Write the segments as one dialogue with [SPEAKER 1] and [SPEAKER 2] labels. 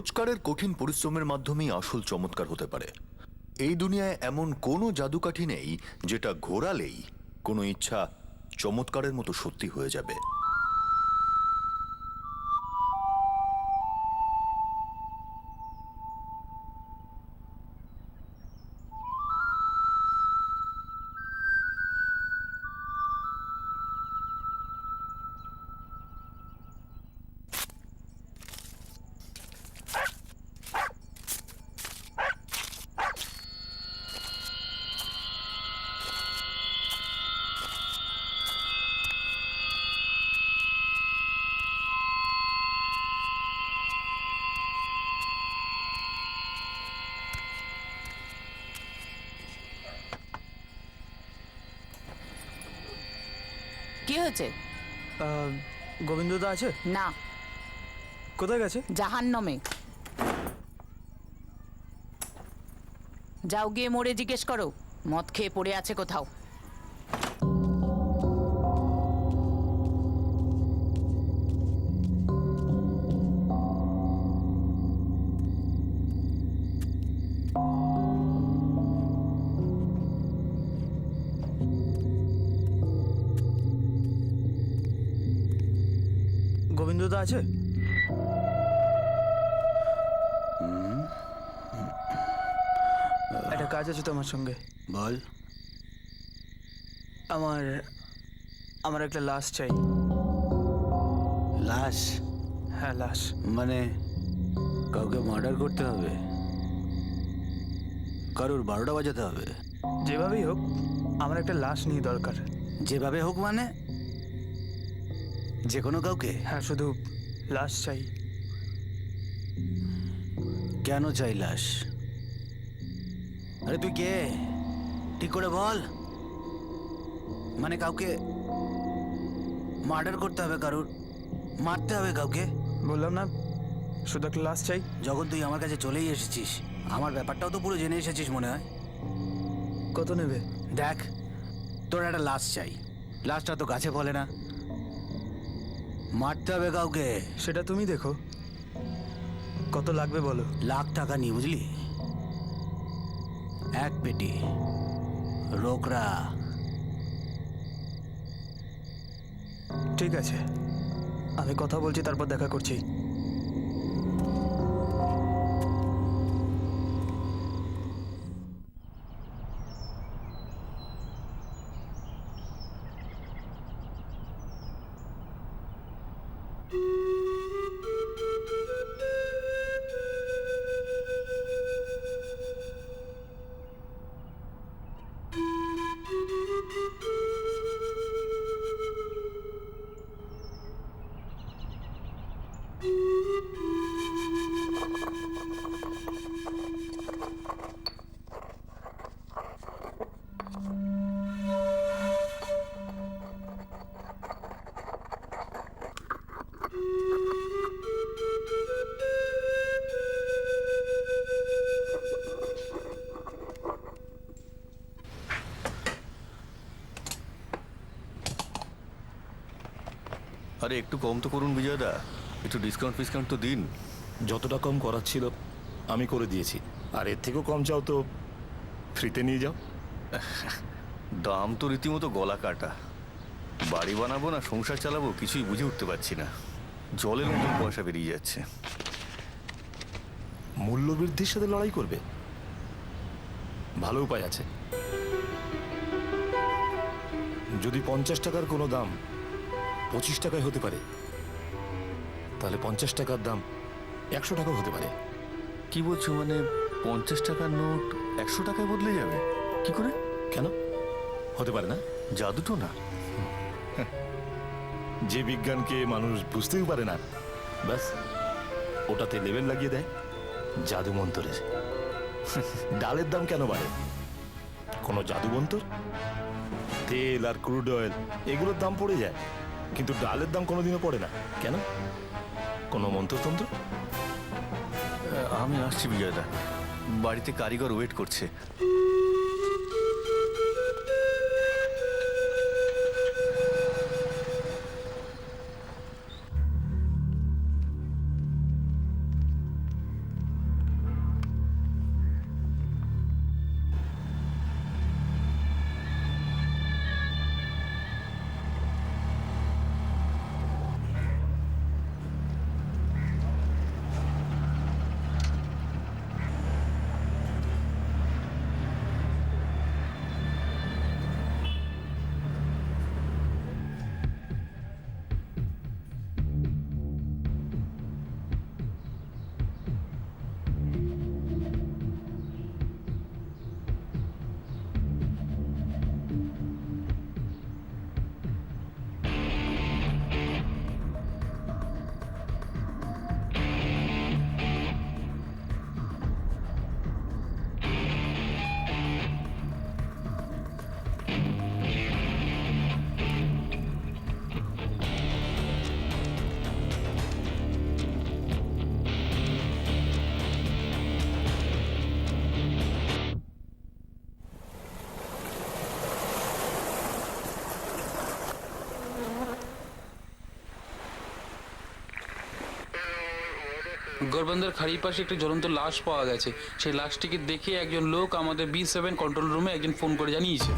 [SPEAKER 1] রোজকারের কঠিন পরিশ্রমের মাধ্যমেই আসল চমৎকার হতে পারে। এই দুনিয়ায় এমন কোনো জাদুকাঠি নেই যেটা ঘোরালেই কোনো ইচ্ছা চমৎকারের মতো সত্যি হয়ে যাবে।
[SPEAKER 2] কি হয়েছে?
[SPEAKER 3] গোবিন্দদা আছে?
[SPEAKER 2] না,
[SPEAKER 3] কোথায় গেছে?
[SPEAKER 2] জাহান্নামে। যাও গিয়ে মোড়ে জিজ্ঞেস করো, মদ খেয়ে পড়ে আছে কোথাও।
[SPEAKER 3] গোবিন্দদা আছে? একটা কাজ আছে তোমার সঙ্গে।
[SPEAKER 4] বল।
[SPEAKER 3] আমার আমার একটা লাশ চাই।
[SPEAKER 4] লাশ?
[SPEAKER 3] হ্যাঁ, লাশ।
[SPEAKER 4] মানে কাউকে মার্ডার করতে হবে? কারোর 12টা বাজাতে হবে?
[SPEAKER 3] যেভাবেই হোক আমার একটা লাশ নিয়ে দরকার।
[SPEAKER 4] যেভাবে হোক মানে যে কোনো কাউকে?
[SPEAKER 3] হ্যাঁ, শুধু লাশ চাই।
[SPEAKER 4] কেন চাই লাশ? আরে তুই কে ঠিক করে বল। মানে কাউকে মার্ডার করতে হবে, কারোর মারতে হবে কাউকে?
[SPEAKER 3] বললাম না, শুধু একটা লাশ চাই।
[SPEAKER 4] যখন তুই আমার কাছে চলেই এসেছিস, আমার ব্যাপারটাও তো পুরো জেনে এসেছিস মনে হয়।
[SPEAKER 3] কত নেবে?
[SPEAKER 4] দেখ, তোর একটা লাশ চাই, লাশটা তো গাছে ফলে না, মারতে হবে কাউকে।
[SPEAKER 3] সেটা তুমি দেখো, কত লাগবে বলো।
[SPEAKER 4] লাখ টাকা নি, বুঝলি? এক পেটি রোকরা।
[SPEAKER 3] ঠিক আছে, আমি কথা বলছি, তারপর দেখা করছি।
[SPEAKER 1] আরে একটু কম তো করুন বিজয়দা, একটু ডিসকাউন্ট ফিসকাউন্ট তো দিন।
[SPEAKER 5] যতটা কম করার ছিল আমি করে দিয়েছি, আর এর থেকেও কম চাও তো ফ্রিতে নিয়ে যাও।
[SPEAKER 1] দাম তো রীতিমতো গলা কাটা। বাড়ি বানাবো না সংসার চালাবো কিছুই বুঝে উঠতে পারছি না, জলের মতো পয়সা বেরিয়ে যাচ্ছে।
[SPEAKER 5] মূল্যবৃদ্ধির সাথে লড়াই করবে? ভালো উপায় আছে। যদি 50 টাকার কোনো দাম 25 টাকায় হতে পারে, তাহলে 50 টাকার দাম 100 টাকাও হতে পারে।
[SPEAKER 1] কি বলছো? মানে 50 টাকার নোট 100 টাকায় বদলে যাবে? কি করে?
[SPEAKER 5] কেন হতে পারে না?
[SPEAKER 1] জাদু তো না?
[SPEAKER 5] যে বিজ্ঞানকে মানুষ বুঝতেই পারে না, ব্যাস ওটাতে লেবেল লাগিয়ে দেয় জাদু মন্তরের। ডালের দাম কেন বাড়ে? কোনো জাদু মন্তর? তেল আর ক্রুড অয়েল এগুলোর দাম পড়ে যায়, কিন্তু ডালের দাম কোনোদিনও পড়ে না। কেন? কোনো মন্ত্রতন্ত্র?
[SPEAKER 1] আমি আসছি বিজয়দা, বাড়িতে কারিগর ওয়েট করছে।
[SPEAKER 6] আকবরবন্দের খাড়ির পাশে একটি জ্বলন্ত লাশ পাওয়া গেছে। সেই লাশটিকে দেখে একজন লোক আমাদের B7 কন্ট্রোল রুমে একজন ফোন করে জানিয়েছে।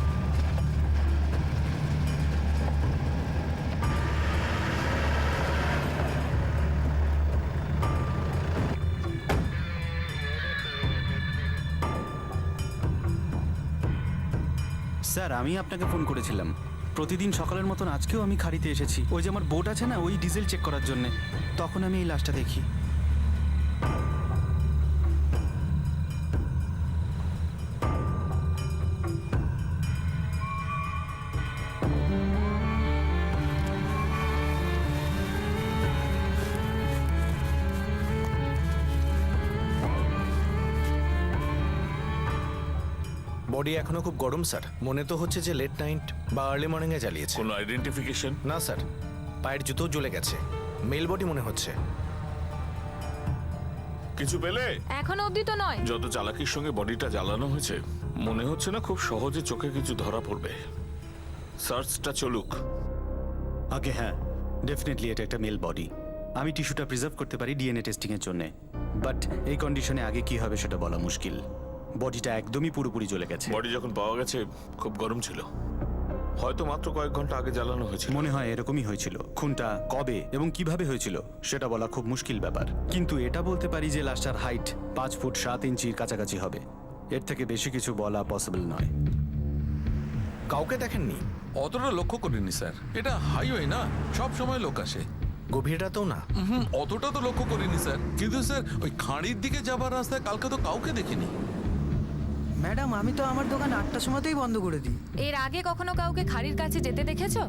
[SPEAKER 7] স্যার আমি আপনাকে ফোন করেছিলাম। প্রতিদিন সকালের মতন আজকেও আমি খাড়িতে এসেছি। ওই যে আমার বোট আছে না, ওই ডিজেল চেক করার জন্যে। তখন আমি এই লাশটা দেখি।
[SPEAKER 3] বডি এখনো খুব গরম স্যার। মনে তো হচ্ছে যে লেট নাইট বা আর্লি মর্নিং এ জ্বালিয়েছে।
[SPEAKER 5] কোনো আইডেন্টিফিকেশন?
[SPEAKER 3] না স্যার, পায়ের জুতো জ্বলে গেছে। মেল বডি মনে হচ্ছে।
[SPEAKER 5] কিছু পেলে?
[SPEAKER 8] এখনো অবধি তো নয়।
[SPEAKER 5] যত চালাকির সঙ্গে বডিটা জ্বালানো হয়েছে, মনে হচ্ছে না খুব সহজে চোখে কিছু ধরা পড়বে। সার্চটা চলুক।
[SPEAKER 7] আগে হ্যাঁ, ডেফিনেটলি এটা একটা মেল বডি। আমি টিস্যুটা প্রিজার্ভ করতে পারি ডিএনএ টেস্টিং এর জন্য, বাট এই কন্ডিশনে আগে কি হবে সেটা বলা মুশকিল। বডিটা একদমই পুরোপুরি জ্বলে গেছে।
[SPEAKER 5] বডি যখন পাওয়া গেছে খুব গরম ছিল, হয়তো মাত্র কয়েক ঘন্টা আগে জ্বালানো হয়েছিল।
[SPEAKER 7] মনে হয় এরকমই হয়েছিল। খুনটা কবে এবং কিভাবে হয়েছিল সেটা বলা খুব মুশকিল ব্যাপার, কিন্তু এটা বলতে পারি যে লাশটার হাইট 5 ফুট 7 ইঞ্চির কাছাকাছি হবে। এর থেকে বেশি কিছু বলা পসিবল নয়।
[SPEAKER 3] কাউকে দেখেননি?
[SPEAKER 9] অতটা লক্ষ্য করিনি স্যার, এটা হাইওয়ে না, সব সময় লোক আসে।
[SPEAKER 3] গভীর রাতেও না?
[SPEAKER 9] অতটা তো লক্ষ্য করিনি স্যার, কিন্তু স্যার ওই খাঁড়ির দিকে যাবার রাস্তায় কালকে তো কাউকে দেখিনি।
[SPEAKER 10] ম্যাডাম আমি তো আমার দোকান 8টার সময়তেই বন্ধ করে দিই।
[SPEAKER 8] এর আগে কখনো কাউকে খাড়ির কাছে যেতে দেখেছো?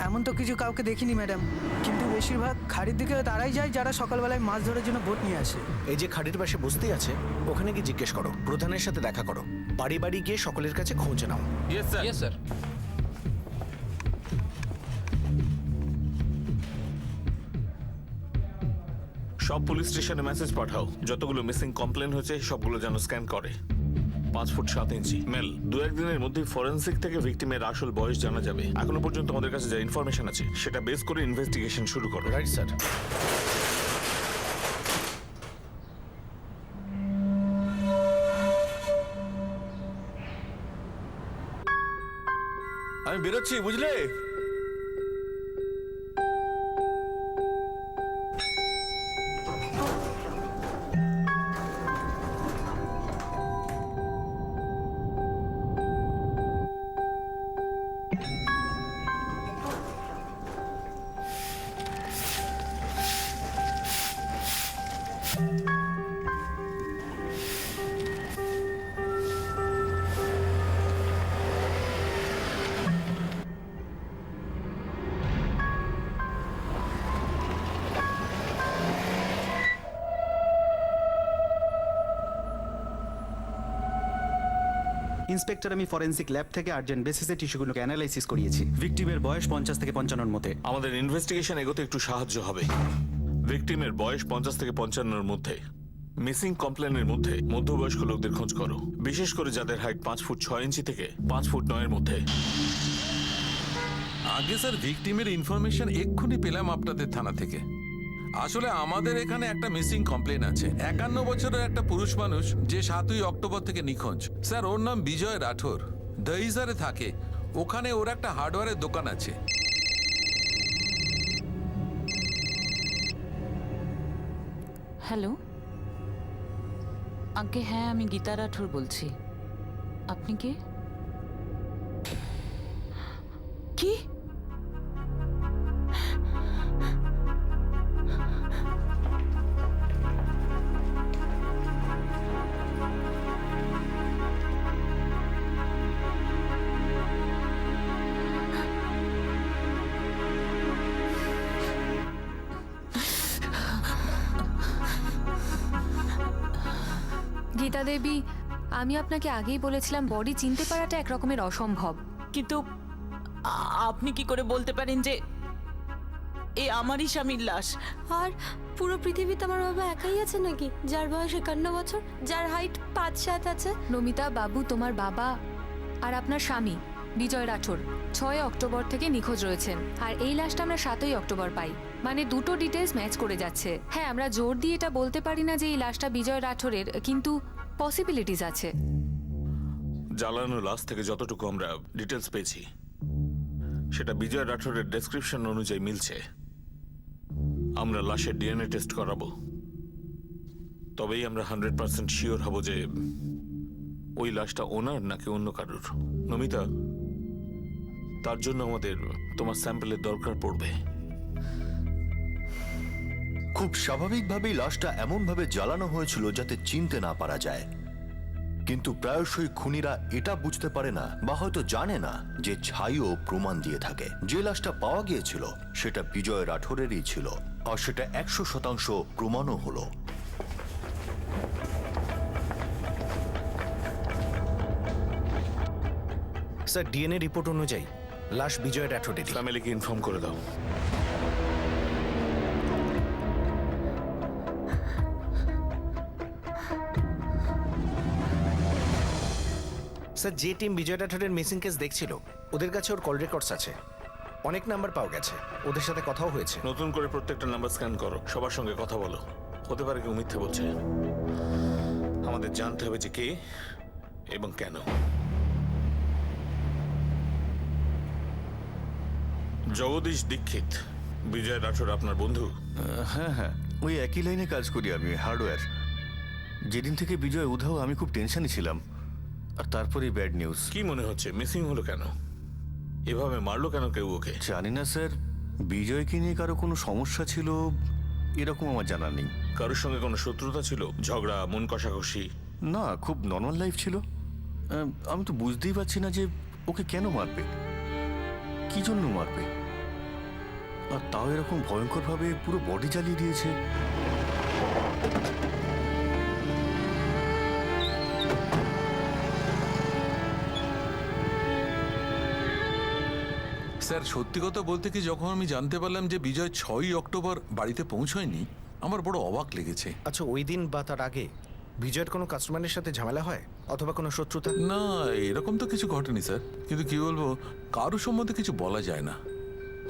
[SPEAKER 10] এমন তো কিছু কাউকে দেখিনি ম্যাডাম, কিন্তু বেশিরভাগ খাড়ির দিকে তারাই যায় যারা সকালবেলায় মাছ ধরার জন্য বোট নিয়ে আসে।
[SPEAKER 3] এই যে খাড়ির পাশে বসতে আছে, ওখানে গিয়ে জিজ্ঞেস করো, প্রধানের সাথে দেখা করো, বাড়ি বাড়ি গিয়ে সকলের কাছে খোঁজ নাও।
[SPEAKER 9] Yes sir.
[SPEAKER 6] Yes sir.
[SPEAKER 5] সব পুলিশ স্টেশনে মেসেজ পাঠাও, যতগুলো মিসিং কমপ্লেন হয়েছে সবগুলো যেন স্ক্যান করে। 5 ফুট 7 ইঞ্চি মেল। 2-1 দিনের মধ্যে ফরেনসিক থেকে ভিকটিমের আসল বয়স জানা যাবে। এখনো পর্যন্ত আমাদের কাছে যা ইনফরমেশন আছে সেটা বেস করে ইনভেস্টিগেশন শুরু করো।
[SPEAKER 3] Right sir.
[SPEAKER 9] আমি বেরোচ্ছি, বুঝলে?
[SPEAKER 7] ইন্সপেক্টর আমি ফরেনসিক ল্যাব থেকে আর্জেন্ট বেসিসে টিস্যুগুলোকে অ্যানালাইসিস করিয়েছি। ভিকটিমের বয়স 50 থেকে 55-র মধ্যে।
[SPEAKER 5] আমাদের ইনভেস্টিগেশন এগোতে একটু সাহায্য হবে। ভিকটিমের বয়স 50 থেকে 55-র মধ্যে। মিসিং কমপ্লেনের মধ্যে মধ্যবয়স্ক লোকদের খোঁজ করো, বিশেষ করে যাদের হাইট 5 ফুট 6 ইঞ্চি থেকে 5 ফুট 9-এর মধ্যে।
[SPEAKER 9] আগে স্যার ভিকটিমের ইনফরমেশন এক্ষুনি পেলাম আপনাদের থানা থেকে। আসলে আমাদের এখানে একটা মিসিং কমপ্লেন আছে। 51 বছরের একটা পুরুষ মানুষ যে 7ই অক্টোবর থেকে নিখোঁজ। স্যার ওর নাম বিজয় রাঠোর, দহিসারে থাকে। ওখানে ওর একটা হার্ডওয়্যারের দোকান আছে।
[SPEAKER 2] হ্যালো আগে, হ্যাঁ আমি গীতা রাঠোর বলছি। আপনি কে? কি?
[SPEAKER 8] গীতা দেবী, আমি আপনাকে আগেই বলেছিলাম বডি চিনতে পারাটা একরকমের অসম্ভব।
[SPEAKER 2] কিন্তু আপনি কি করে বলতে পারেন যে এ আমারই স্বামীর লাশ?
[SPEAKER 11] আর পুরো পৃথিবীতে আমার বাবা একাই আছে নাকি, যার বয়স 51 বছর, যার হাইট 5-7 আছে?
[SPEAKER 8] নমিতা বাবু, তোমার বাবা আর আপনার স্বামী বিজয় রাঠোর 6 অক্টোবর থেকে নিখোঁজ রয়েছেন, আর এই লাশটা আমরা 7ই অক্টোবর পাই। মানে দুটো ডিটেলস ম্যাচ করে যাচ্ছে। হ্যাঁ, আমরা জোর দিয়ে এটা বলতে পারি না যে এই লাশটা বিজয় রাঠোরের, কিন্তু পসিবিলিটিস আছে।
[SPEAKER 5] জ্বালানো লাশ থেকে যতটুকু আমরা ডিটেলস পেয়েছি সেটা বিজয় রাঠোরের ডেসক্রিপশন অনুযায়ী মিলছে। আমরা লাশের ডিএনএ টেস্ট করাবো, তবেই আমরা 100% শিওর হব যে ওই লাশটা ওনার নাকি অন্য কারুর। নমিতা, তার জন্য আমাদের তোমার স্যাম্পলের দরকার পড়বে।
[SPEAKER 1] খুব স্বাভাবিকভাবেই লাশটা এমনভাবে জ্বালানো হয়েছিল যাতে চিনতে না পারা যায়, কিন্তু প্রায়শই খুনিরা এটা বুঝতে পারে না বা হয়তো জানে না যে ছাইও প্রমাণ দিয়ে থাকে। যে লাশটা পাওয়া গিয়েছিল সেটা বিজয় রাঠোরেরই ছিল, আর সেটা 100% প্রমাণও হলো।
[SPEAKER 3] স্যার, ডিএনএ রিপোর্ট অনুযায়ী লাশ বিজয় রাঠোরের।
[SPEAKER 5] ফ্যামিলিকে ইনফর্ম করে দাও।
[SPEAKER 3] স্যার, যে টিম বিজয় রাঠোরের মিসিং কেস দেখছিল ওদের কাছে ওর কল রেকর্ডস আছে, অনেক নাম্বার পাওয়া গেছে, ওদের সাথে কথাও হয়েছে।
[SPEAKER 5] নতুন করে প্রত্যেকটা নাম্বার স্ক্যান করো, সবার সঙ্গে কথা বলো। হতে পারে কেউ মিথ্যে বলছে, আমাদের জানতে হবে যে কে এবং কেন। জগদীশ দীক্ষিত, বিজয় রাঠোর আপনার বন্ধু?
[SPEAKER 1] হ্যাঁ হ্যাঁ, ওই একই লাইনে কাজ করি আমি, হার্ডওয়্যার। যেদিন থেকে বিজয় উধাও আমি খুব টেনশনে ছিলাম, আর তারপরে ব্যাড নিউজ।
[SPEAKER 5] কি মনে হচ্ছে মিসিং হলো কেন? এভাবে মারলো কেন কেউ ওকে?
[SPEAKER 1] জানি না স্যার, বিজয়কে নিয়ে কারো কোনো সমস্যা ছিল এরকম আমার জানা নেই।
[SPEAKER 5] কারোর সঙ্গে কোনো শত্রুতা ছিল, ঝগড়া, মন কষাকষি?
[SPEAKER 1] না, খুব নর্মাল লাইফ ছিল। আমি তো বুঝতেই পারছি না যে ওকে কেন মারবে, কি জন্য মারবে, আর তাও এরকম ভয়ঙ্করভাবে পুরো বডি জ্বালিয়ে দিয়েছে।
[SPEAKER 9] স্যার, সত্যি কথা বলতে কি, যখন আমি জানতে পারলাম যে বিজয় 6ই অক্টোবর বাড়িতে পৌঁছয়নি, আমার বড় অবাক লেগেছে।
[SPEAKER 3] আচ্ছা, ওই দিন বা তার আগে বিজয়ের কোনো কাস্টমারের সাথে ঝামেলা হয় অথবা কোনো শত্রুতা?
[SPEAKER 9] না, এরকম তো কিছু ঘটেনি স্যার, কিন্তু কি বলবো, কারো সম্বন্ধে কিছু বলা যায় না।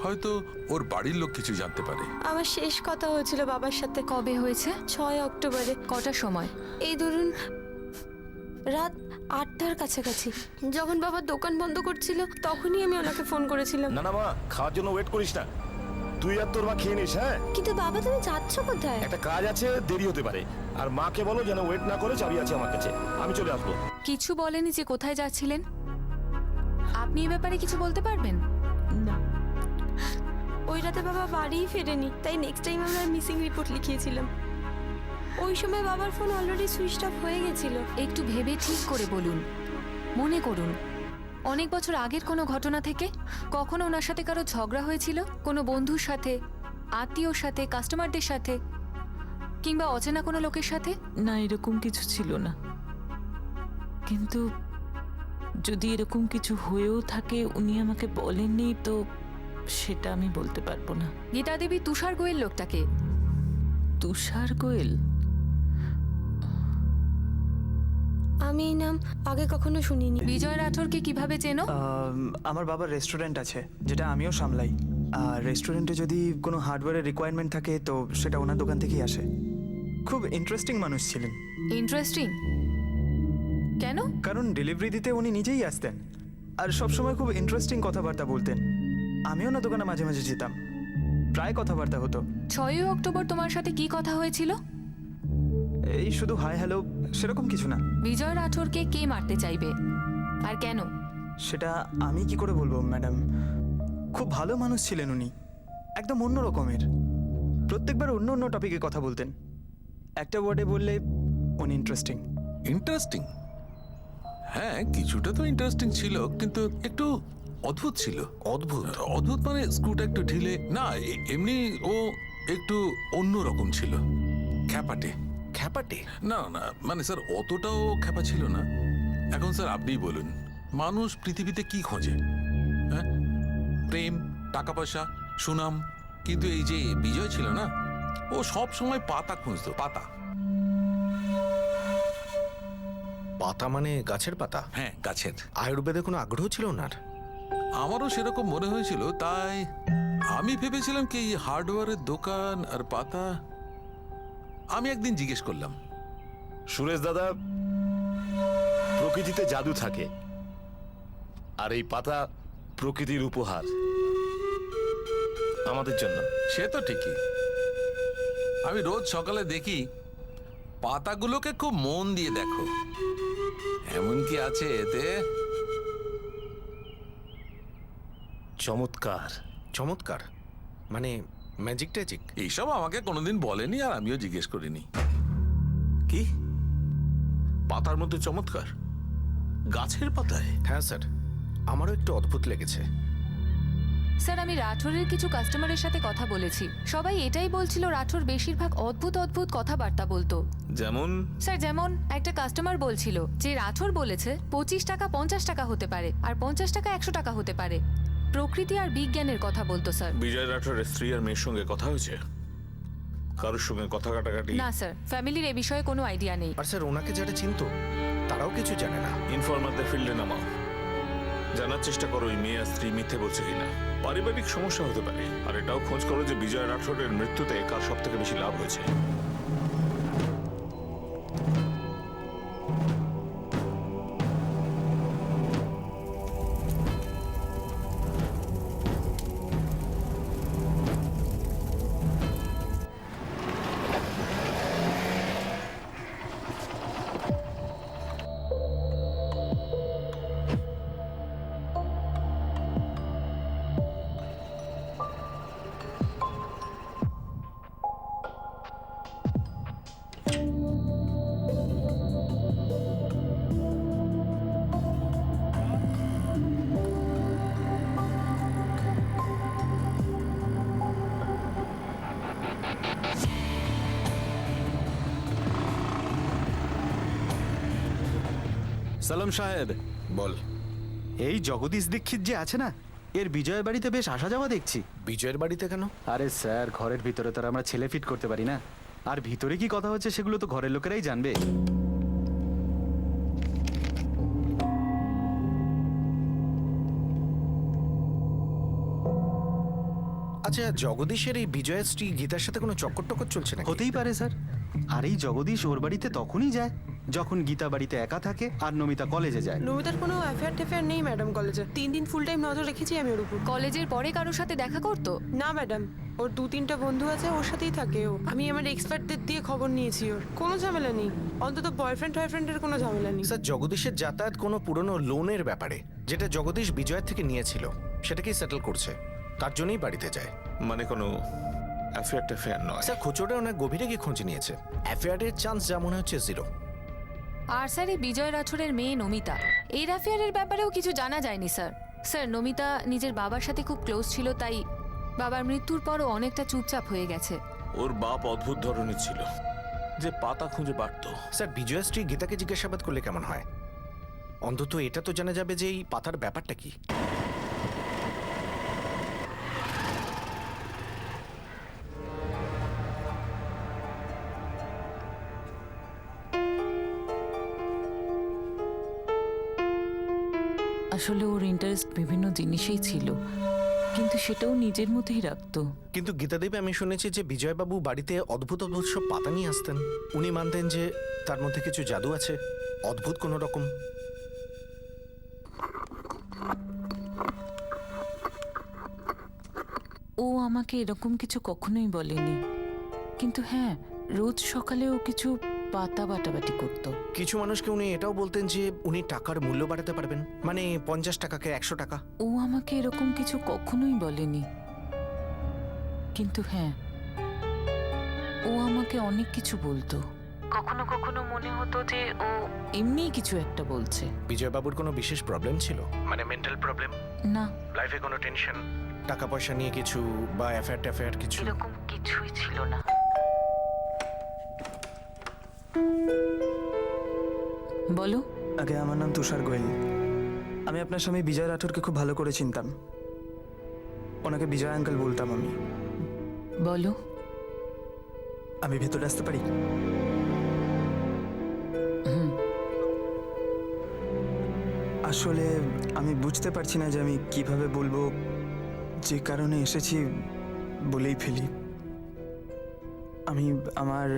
[SPEAKER 9] হয়তো ওর বাড়ির লোক কিছু জানতে পারে।
[SPEAKER 11] আমার শেষ কথা হয়েছিল বাবার সাথে
[SPEAKER 8] কবে হয়েছে?
[SPEAKER 11] 6 অক্টোবরে।
[SPEAKER 8] কটার সময়?
[SPEAKER 11] এই ধরুন রাত 8টার কাছাকাছি। যখন বাবা দোকান বন্ধ করছিল তখনই আমি ওনাকে ফোন করেছিলাম।
[SPEAKER 5] না না মা, খাওয়ার জন্য ওয়েট করিস না, তুই আর তোর মা খেয়ে নিস। হ্যাঁ,
[SPEAKER 11] কিন্তু বাবা, তুমি যাচ্ছ কোথায়?
[SPEAKER 5] একটা কাজ আছে, দেরি হতে পারে, আর মাকে বলো যেন ওয়েট না করে, চাবি আছে আমার কাছে, আমি চলে আসবো।
[SPEAKER 8] কিছু বলেনি যে কোথায় যাচ্ছিলেন? আপনি এ ব্যাপারে কিছু বলতে পারবেন?
[SPEAKER 2] না,
[SPEAKER 11] ওই রাতে বাবা বাড়িই ফেরেনি, তাই নেক্সট টাইম আমরা মিসিং রিপোর্ট লিখিয়েছিলাম। ওই সময় বাবার ফোন অলরেডি সুইচ অফ হয়ে গেছিল।
[SPEAKER 8] একটু ভেবে ঠিক করে বলুন, মনে করুন অনেক বছর আগের কোনো ঘটনা থেকে। কখনো ওনার সাথে কারো ঝগড়া হয়েছিল, কোনো বন্ধুর সাথে, আত্মীয়র সাথে, কাস্টমারদের সাথে, কিংবা অচেনা কোনো লোকের সাথে?
[SPEAKER 2] না, এরকম কিছু ছিল না। কিন্তু যদি এরকম কিছু হয়েও থাকে, উনি আমাকে বলেননি, তো সেটা আমি বলতে পারবো না।
[SPEAKER 8] গীতা দেবী, তুষার গোয়েল লোকটাকে?
[SPEAKER 2] তুষার গোয়েল?
[SPEAKER 11] আমি এই নাম আগে কখনো শুনিনি।
[SPEAKER 8] বিজয় রাঠোরকে কিভাবে চেনো?
[SPEAKER 10] আমার বাবার রেস্টুরেন্ট আছে, যেটা আমিও সামলাই। আর রেস্টুরেন্টে যদি কোনো হার্ডওয়্যারের রিকোয়ারমেন্ট থাকে তো সেটা ওনার দোকান থেকেই আসে। খুব ইন্টারেস্টিং মানুষ ছিলেন।
[SPEAKER 8] ইন্টারেস্টিং কেন?
[SPEAKER 10] কারণ ডেলিভারি দিতে উনি নিজেই আসতেন, আর সবসময় খুব ইন্টারেস্টিং কথাবার্তা বলতেন। আমিও না দোকানে মাঝে মাঝে যেতাম, প্রায় কথাবার্তা হতো।
[SPEAKER 8] 6ই অক্টোবর তোমার সাথে কি কথা হয়েছিল?
[SPEAKER 10] এই শুধু হাই হ্যালো, সেরকম কিছু না।
[SPEAKER 8] বিজয় রাঠোরকে কে মারতে চাইবে আর কেন?
[SPEAKER 10] সেটা আমি কি করে বলবো ম্যাডাম। খুব ভালো মানুষ ছিলেন উনি, একদম অন্য রকমের। প্রত্যেকবার অন্য অন্য টপিকে কথা বলতেন। একটা ওয়ার্ডে বললে উনি ইন্টারেস্টিং।
[SPEAKER 9] ইন্টারেস্টিং? হ্যাঁ, কিছুটা তো ইন্টারেস্টিং ছিল, কিন্তু একটু অদ্ভুত ছিল।
[SPEAKER 5] অদ্ভুত?
[SPEAKER 9] অদ্ভুত মানে স্ক্রুটা একটু ঢিলে না, এমনি ও একটু অন্যরকম ছিল। খ্যাপাটে।
[SPEAKER 3] খ্যাপাটে?
[SPEAKER 9] না না, মানে স্যার অতটাও খ্যাপা ছিল না। এখন স্যার আপনিই বলুন, মানুষ পৃথিবীতে কি খোঁজে? হ্যাঁ, প্রেম, টাকা পয়সা, সুনাম। কিন্তু এই যে বিজয় ছিল না, ও সব সময় পাতা খুঁজতো। পাতা।
[SPEAKER 3] পাতা মানে গাছের পাতা?
[SPEAKER 9] হ্যাঁ, গাছের।
[SPEAKER 3] আয়ুর্বেদে কোনো আগ্রহ ছিল ওনার?
[SPEAKER 9] আমারও সেরকম মনে হয়েছিল, তাই আমি ভেবেছিলাম কি এই হার্ডওয়্যারের দোকান আর পাতা। আমি একদিন জিজ্ঞেস করলাম,
[SPEAKER 5] সুরেশ দাদা, প্রকৃতিতে জাদু থাকে, আর এই পাতা প্রকৃতির উপহার আমাদের জন্য।
[SPEAKER 9] সে তো ঠিকই। আমি রোজ সকালে দেখি পাতাগুলোকে খুব মন দিয়ে দেখো, এমন কি আছে এতে।
[SPEAKER 5] চমৎকার।
[SPEAKER 3] চমৎকার মানে ম্যাজিক ট্যাজিক?
[SPEAKER 9] এইসব আমাকে কোনোদিন বলেনি, আর আমিও জিজ্ঞেস করিনি।
[SPEAKER 5] কি পাতার মধ্যে চমৎকার? গাছের পাতায়?
[SPEAKER 3] হ্যাঁ স্যার, আমারও একটু অদ্ভুত লেগেছে।
[SPEAKER 8] স্যার, আমি রাঠোরের কিছু কাস্টমারের সাথে কথা বলেছি। সবাই এটাই বলছিল রাঠোর বেশিরভাগ অদ্ভুত অদ্ভুত কথাবার্তা বলতো।
[SPEAKER 5] যেমন?
[SPEAKER 8] স্যার, যেমন একটা কাস্টমার বলছিল যে রাঠোর বলেছে 25 টাকা 50 টাকা হতে পারে, আর 50 টাকা 100 টাকা হতে পারে। প্রকৃতি আর বিজ্ঞানের কথা বলতো স্যার।
[SPEAKER 5] বিজয় রাঠোরের স্ত্রী আর মেয়ের সঙ্গে কথা হয়েছে? কারোর সঙ্গে কথা কাটাকাটি?
[SPEAKER 8] না স্যার, ফ্যামিলির এ বিষয়ে কোনো আইডিয়া নেই।
[SPEAKER 3] আর স্যার, ওনাকে যারা চিনতো তারাও কিছু জানে না।
[SPEAKER 5] ইনফরমারদের ফিল্ডে নামাও, জানার চেষ্টা করো ওই মেয়ে আর স্ত্রী মিথ্যে বলছে কিনা। পারিবারিক সমস্যা হতে পারে। আর এটাও খোঁজ করো যে বিজয় রাঠোরের মৃত্যুতে কার সব থেকে বেশি লাভ হয়েছে।
[SPEAKER 7] সালাম সাহেব।
[SPEAKER 3] বল।
[SPEAKER 7] এই জগদীশ দীক্ষিত যে আছে না, এর বিজয়ের বাড়িতে বেশ আসা যাওয়া দেখছি।
[SPEAKER 3] বিজয়ের বাড়িতে কেন?
[SPEAKER 7] আরে স্যার, ঘরের ভিতরে তো আর আমরা ছেলে ফিট করতে পারি না, আর ভিতরে কি কথা হচ্ছে সেগুলো তো ঘরের লোকেরাই জানবে।
[SPEAKER 3] আচ্ছা, জগদীশের এই বিজয়ের স্ত্রী গীতার সাথে কোনো চক্কর টক্কর চলছে না?
[SPEAKER 7] হতেই পারে স্যার। আর এই জগদীশ ওর বাড়িতে তখনই যায় যখন গীতা বাড়িতে একা থাকে আর নমিতা কলেজে যায়।
[SPEAKER 11] নমিতার কোনো অ্যাফেয়ার ট্যাফেয়ার নেই ম্যাডাম কলেজে। 3 দিন ফুল টাইম নজর রেখেছি আমি ওর উপর।
[SPEAKER 8] কলেজের পরে কারোর সাথে দেখা করতো?
[SPEAKER 11] না ম্যাডাম, ওর 2-3টা বন্ধু আছে, ওর সাথেই থাকে ও। আমি আমার এক্সপার্টদের দিয়ে খবর নিয়েছি, ওর কোনো ঝামেলা নেই। অন্তত বয়ফ্রেন্ড টয়ফ্রেন্ডের কোনো ঝামেলা নেই।
[SPEAKER 3] স্যার, জগদীশের যাতায়াত কোনো পুরনো লোনের ব্যাপারে, যেটা জগদীশ বিজয়ের থেকে নিয়েছিল, সেটাকেই সেটেল করছে। তার জন্যই বাড়িতে যায়।
[SPEAKER 5] মানে কোনো অ্যাফেয়ার ট্যাফেয়ার নয়?
[SPEAKER 3] স্যার, খোঁচোটা অনেক গভীরে গিয়ে খোঁজ নিয়েছে। অ্যাফেয়ারের চান্স যা মনে হচ্ছে 0।
[SPEAKER 8] আর স্যার, এই বিজয় রাঠোরের মেয়ে নমিতা, এই অ্যাফেয়ারের ব্যাপারেও কিছু জানা যায়নি স্যার। স্যার, নমিতা নিজের বাবার সাথে খুব ক্লোজ ছিল, তাই বাবার মৃত্যুর পরও অনেকটা চুপচাপ হয়ে গেছে।
[SPEAKER 5] ওর বাপ অদ্ভুত ধরনের ছিল, যে পাতা খুঁজে পারত।
[SPEAKER 3] স্যার, বিজয় স্ত্রী গীতাকে জিজ্ঞাসাবাদ করলে কেমন হয়? অন্তত এটা তো জানা যাবে যে এই পাতার ব্যাপারটা কি।
[SPEAKER 2] আসলে ওর ইন্টারেস্ট বিভিন্ন জিনিসেই ছিল, কিন্তু সেটাও নিজের মধ্যেই রাখতো।
[SPEAKER 3] কিন্তু গীতাদেবী, আমি শুনেছি যে বিজয়বাবু বাড়িতে অদ্ভুত অদ্ভুত সব পাতা নিয়ে আসতেন। উনি মানতেন যে তার মধ্যে কিছু জাদু আছে, অদ্ভুত কোনো রকম।
[SPEAKER 2] ও আমাকে এরকম কিছু কখনোই বলেনি, কিন্তু হ্যাঁ, রোজ সকালে ও কিছু পাতা বাটাবাটি করতো।
[SPEAKER 3] কিছু মানুষকে উনি এটাও বলতেন যে উনি টাকার মূল্য বাড়াতে পারবেন, মানে 50 টাকাকে 100 টাকা।
[SPEAKER 2] ও আমাকে এরকম কিছু কখনোই বলেনি, কিন্তু হ্যাঁ, ও আমাকে অনেক কিছু বলতো। কখনো কখনো মনে হতো যে ও এমনিই কিছু একটা বলছে।
[SPEAKER 3] বিজয়বাবুর কোনো বিশেষ প্রবলেম ছিল, মানে মেন্টাল প্রবলেম?
[SPEAKER 2] না,
[SPEAKER 3] লাইফে কোনো টেনশন, টাকা পয়সা নিয়ে কিছু, বা অ্যাফেয়ার ট্যাফেয়ার কিছু?
[SPEAKER 2] এরকম কিছুই ছিল না। বলো।
[SPEAKER 10] আগে, আমার নাম তুষার গোয়েল। আমি আপনার স্বামী বিজয় রাঠোরকে খুব ভালো করে চিনতাম। ওনাকে বিজয় আঙ্কেল বলতাম আমি।
[SPEAKER 2] বলো।
[SPEAKER 10] আমি ভেতরে আসতে পারি? আসলে আমি বুঝতে পারছি না যে আমি কিভাবে বলবো। যে কারণে এসেছি বলেই ফেলি। আমি আমার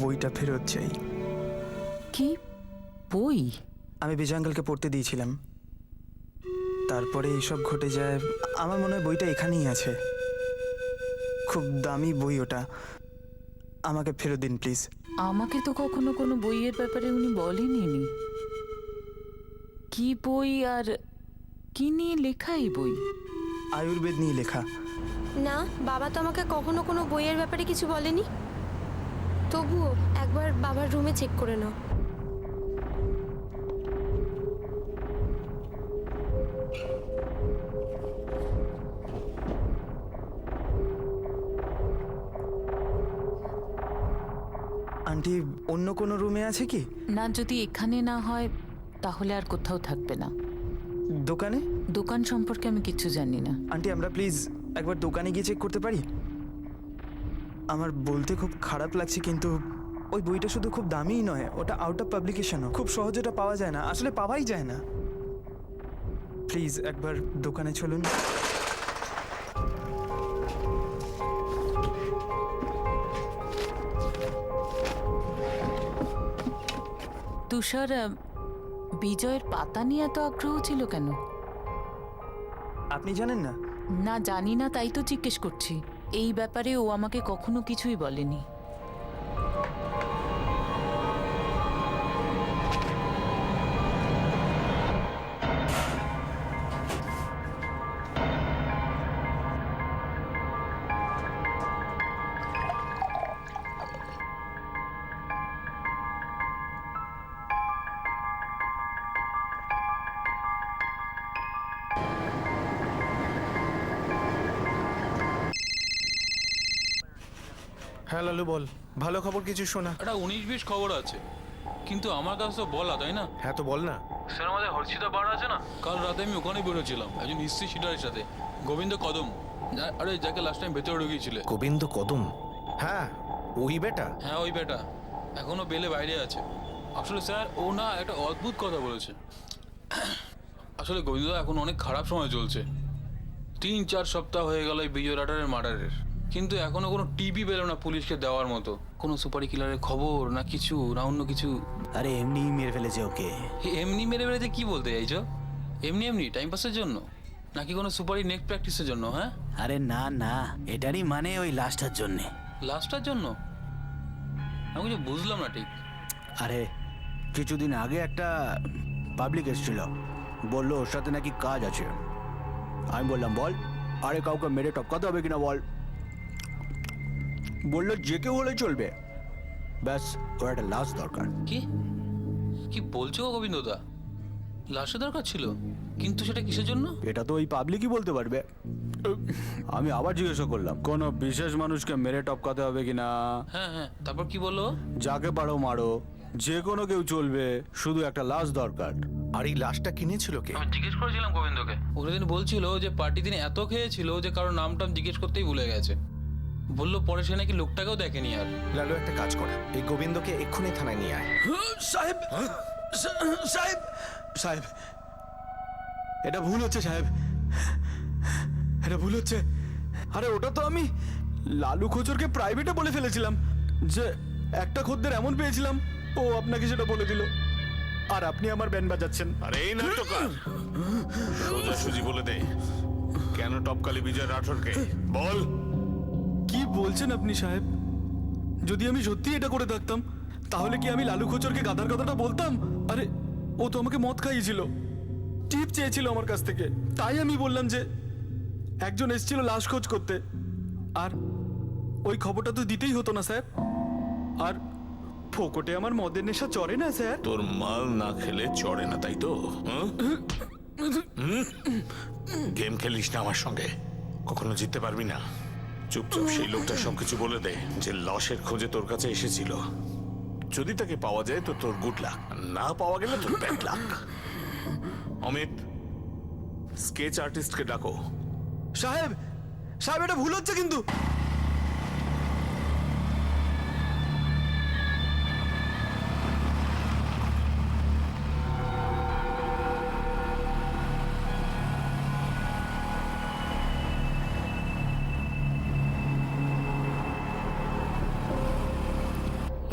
[SPEAKER 10] বইটা ফেরত চাই।
[SPEAKER 2] কি বই?
[SPEAKER 10] আমি বিজয় আঙ্কেলকে পড়তে দিয়েছিলাম, তারপরে এইসব ঘটে যায়। আমার মনে হয় বইটা এখানেই আছে। খুব দামি বই ওটা। আমাকে ফেরত দিন প্লিজ।
[SPEAKER 2] আমাকে তো কখনো কোনো বইয়ের ব্যাপারে উনি বলেনি। কি বই আর কি নিয়ে লেখা এই বই?
[SPEAKER 10] আয়ুর্বেদ নিয়ে লেখা।
[SPEAKER 11] না, বাবা তো আমাকে কখনো কোনো বইয়ের ব্যাপারে কিছু বলেনি। তবুও একবার বাবার রুমে চেক করে নাও।
[SPEAKER 10] আন্টি অন্য কোনো রুমে আছে কি?
[SPEAKER 2] না, যদি এখানে না হয় তাহলে আর কোথাও থাকবে না।
[SPEAKER 10] দোকানে?
[SPEAKER 2] দোকান সম্পর্কে আমি কিচ্ছু জানি না।
[SPEAKER 10] আন্টি আমরা প্লিজ একবার দোকানে গিয়ে চেক করতে পারি? আমার বলতে খুব খারাপ লাগছে, কিন্তু ওই বইটা শুধু খুব দামিই নয়, ওটা আউট অফ পাবলিকেশনও। খুব সহজে ওটা পাওয়া যায় না, আসলে পাওয়াই যায় না। প্লিজ একবার দোকানে চলুন।
[SPEAKER 2] তুষার, বিজয়ের পাতা নিয়ে এত আগ্রহ ছিল কেন?
[SPEAKER 10] আপনি জানেন না?
[SPEAKER 2] না, জানি না, তাই তো জিজ্ঞেস করছি। এই ব্যাপারে ও আমাকে কখনো কিছুই বলেনি।
[SPEAKER 3] হ্যাঁ লালু বল, ভালো খবর কিছু শোনা।
[SPEAKER 6] একটা 19-20 খবর আছে, কিন্তু আমার কাছে তো বলা, তাই না?
[SPEAKER 3] হ্যাঁ তো বল না।
[SPEAKER 6] স্যার, আমাদের হর্ষিতা বার আছে না, কাল রাতে আমি ওখানে বেরোছিলাম একজন হিস্ট্রি শিটারের সাথে, গোবিন্দ কদম। আরে, যাকে লাস্ট টাইম ভেতরে ঢুকিয়েছিলে।
[SPEAKER 3] গোবিন্দ কদম? হ্যাঁ, ওই বেটা।
[SPEAKER 6] হ্যাঁ, ওই বেটা এখনো বেলে বাইরে আছে। আসলে স্যার, ও না একটা অদ্ভুত কথা বলেছে। আসলে গোবিন্দ এখন অনেক খারাপ সময় চলছে। 3-4 সপ্তাহ হয়ে গেল এই বিজয় রাটারের মার্ডারের, কিন্তু এখনো কোনো টিপি পেল না পুলিশকে দেওয়ার মতো। কোনো সুপারি কিলারের খবর না কিছু, না অন্য কিছু।
[SPEAKER 4] আরে এমনি মেরে ফেলেছে ওকে।
[SPEAKER 6] এমনি মেরে ফেলেছে কি বলতে চাইছো? এমনি এমনি টাইম পাসের জন্য, নাকি কোনো সুপারি নেক্সট প্র্যাকটিসের জন্য? হ্যাঁ,
[SPEAKER 4] আরে না না, এটারই মানে ওই লাস্টটার জন্যে।
[SPEAKER 6] লাস্টটার জন্য? আমি কিছু বুঝলাম না ঠিক।
[SPEAKER 4] আরে কিছুদিন আগে একটা পাবলিক এসেছিল, বললো ওর সাথে নাকি কাজ আছে। আমি বললাম বল। আরে কাউকে মেরে টপকাতে হবে কিনা বল। বললো যে কেউ হলে চলবে, ব্যাস ওর একটা লাশ দরকার।
[SPEAKER 6] কি কি বলছো গোবিন্দদা? লাশের দরকার ছিল, কিন্তু সেটা কিসের জন্য?
[SPEAKER 4] এটা তো ওই পাবলিকই বলতে পারবে। আমি আবার জিজ্ঞাসা করলাম কোনো বিশেষ মানুষকে মেরে টপকাতে হবে কিনা।
[SPEAKER 6] হ্যাঁ হ্যাঁ, তারপর কি বললো?
[SPEAKER 4] যাকে পারো মারো, যে কোনো কেউ চলবে, শুধু একটা লাশ দরকার।
[SPEAKER 3] আর এই লাশটা কিনেছিল কে?
[SPEAKER 6] আমি জিজ্ঞেস করেছিলাম গোবিন্দকে। ওরা দিন বলছিল যে পার্টি দিন এত খেয়েছিল যে কারোর নাম টাম জিজ্ঞেস করতেই ভুলে গেছে। বললো পরে সে নাকি লোকটাকেও দেখেনি আর।
[SPEAKER 3] লালু একটা কাজ কর, এই গোবিন্দকে এক্ষুনি থানায় নিয়ে আয়।
[SPEAKER 7] সাহেব, সাহেব, সাহেব, এটা ভুল হচ্ছে সাহেব, এটা ভুল হচ্ছে। আরে ওটা তো আমি লালু খোচরকে প্রাইভেটে বলে ফেলেছিলাম যে একটা খদ্দের এমন পেয়েছিলাম, ও আপনাকে সেটা বলে দিল, আর আপনি আমার ব্যান্ড বাজাচ্ছেন।
[SPEAKER 5] আরে এই নাট্যকার, সোজাসুজি বলে দে, কেন টপকালি বিজয় রাঠোরকে? বল।
[SPEAKER 7] কি বলছেন আপনি সাহেব? যদি আমি সত্যি এটা করে থাকতাম, তাহলে কি আমি লালু খোচরকে গাধার কথাটা বলতাম? আরে ও তো আমাকে মদ খাইয়েছিল, টিপ চেয়েছিল আমার কাছ থেকে, তাই আমি বললাম যে একজন এসেছিল লাশ খোঁজ করতে। আর ওই খবরটা তো দিতেই হতো না স্যার। আর ফোকটে আমার মদের নেশা চড়ে না স্যার।
[SPEAKER 5] তোর মাল না খেলে চড়ে না, তাই তো? গেম খেলিস না আমার সঙ্গে, কখনো জিততে পারবি না। চুপচাপ সেই লোকটা সবকিছু বলে দে যে লাশের খোঁজে তোর কাছে এসেছিল। যদি তাকে পাওয়া যায় তো তোর গুড লাক, না পাওয়া গেলে তোর ব্যাড লাক। অমিত, স্কেচ আর্টিস্টকে ডাকো।
[SPEAKER 7] সাহেব, সাহেব এটা ভুল হচ্ছে কিন্তু।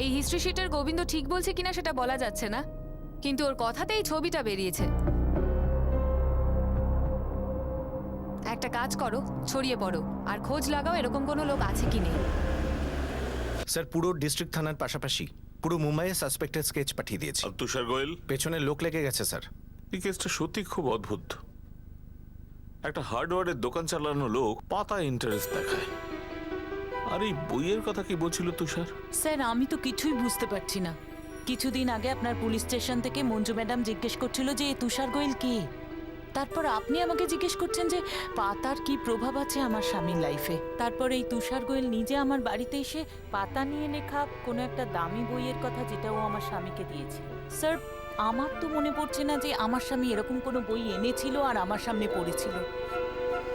[SPEAKER 8] এই হিস্ট্রি শিটের গোবিন্দ ঠিক বলছে কিনা সেটা বলা যাচ্ছে না, কিন্তু ওর কথাতেই ছবিটা বেরিয়েছে। একটা কাজ করো, ছড়িয়ে পড়ো আর খোঁজ লাগাও এরকম কোনো লোক আছে কি নেই।
[SPEAKER 3] স্যার পুরো ডিস্ট্রিক্ট থানার পাশাপাশি পুরো মুম্বাইয়ে সাসপেক্টেড স্কেচ পাঠিয়ে দিয়েছি।
[SPEAKER 5] আর তুষার গোয়েল,
[SPEAKER 3] পেছনে লোক লেগে গেছে স্যার।
[SPEAKER 5] এই কেসটা সত্যি খুব অদ্ভুত। একটা হার্ডওয়্যারের দোকান চালানো লোক পাতা ইন্টারেস্ট দেখায়। আর এই বইয়ের কথা কি বলছিল তুষার?
[SPEAKER 2] স্যার আমি তো কিছুই বুঝতে পারছি না। কিছুদিন আগে আপনার পুলিশ স্টেশন থেকে মঞ্জু ম্যাডাম জিজ্ঞেস করছিল যে তুষার গোয়েল কে, তারপর আপনি আমাকে জিজ্ঞেস করছেন যে পাতার কি প্রভাব আছে আমার স্বামীর লাইফে। তারপর এই তুষার গোয়েল নিজে আমার বাড়িতে এসে পাতা নিয়ে লেখা কোনো একটা দামি বইয়ের কথা যেটা ও আমার স্বামীকে দিয়েছিল। স্যার আমার তো মনে পড়ছে না যে আমার স্বামী এরকম কোনো বই এনেছিল আর আমার সামনে পড়েছিল,